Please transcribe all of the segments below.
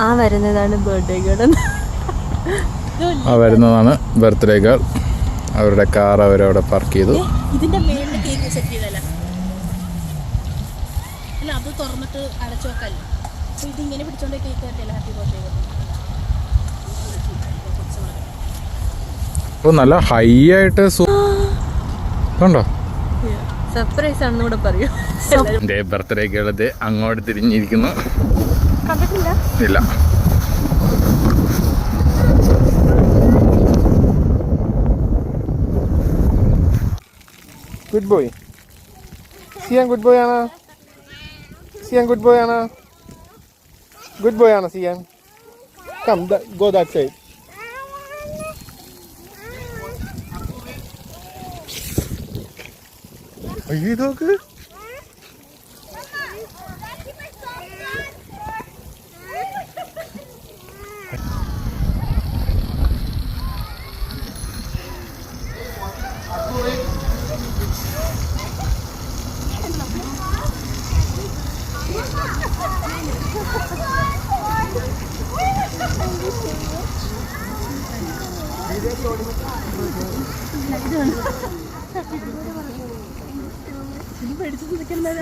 ആ വരുന്നതാണ് birthday girl. ആ വരുന്നതാണ് ബർത്ത്ഡേ ഗേൾ. അവരുടെ കാർ അവരവിടെ പാർക്ക് ചെയ്തു. ഇതിന്റെ മേളിൽ കേക്ക് സെറ്റ് ചെയ്തല്ല, അല്ല അത് തുറന്നിട്ട് അടച്ചു വെക്കല്ല. അപ്പൊ ഇതിങ്ങനെ പിടിച്ചോണ്ട് കേക്ക് കട്ടില്ല. Happy birthday. അപ്പോൾ നല്ല ഹൈ ആയിട്ട് കണ്ടോ, സർപ്രൈസ് ആണെന്ന് കൂടെ പറയൂ. എൻ്റെ ബർത്ത്ഡേ ഗേൾ അങ്ങോട്ട് തിരിഞ്ഞിരിക്കുന്നു. കണ്ടിട്ടില്ല? ഇല്ല. Good boy. Sian good boy Anna. Sian good boy Anna. Good boy Anna Sian. Come go that side. Are you dog?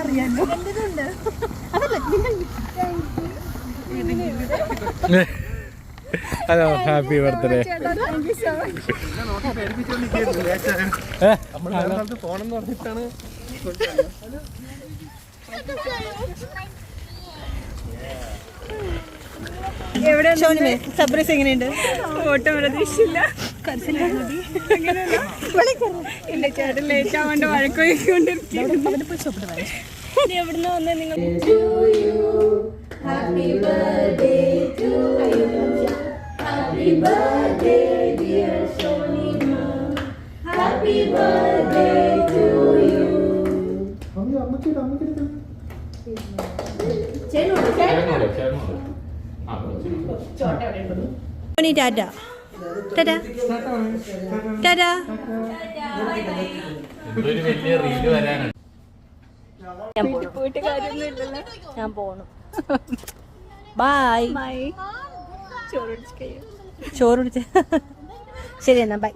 അറിയാലോ. Hello, happy birthday. ഫോണെന്ന് പറഞ്ഞിട്ടാണ്. സർപ്രൈസ് എങ്ങനെയുണ്ട്? ഓട്ടം പ്രതീക്ഷയില്ല. ഇല്ല, ചേട്ടൻ ലേറ്റ് ആവാണ്ട് വഴക്കൊണ്ടിരിക്കുന്നു. എവിടുന്ന് വന്നേ നിങ്ങൾ? Happy birthday to you. Happy birthday dear Sonima. Happy birthday to you. Tata Tata Tata. പോയിട്ട് കാര്യമൊന്നും ഇല്ലല്ലോ. ഞാൻ പോണു. ബൈ. ബൈ. ചോറ് കുടിച്ച് കഴിയും. ചോറ് കുടിച്ച് ശരി എന്നാ ബൈ.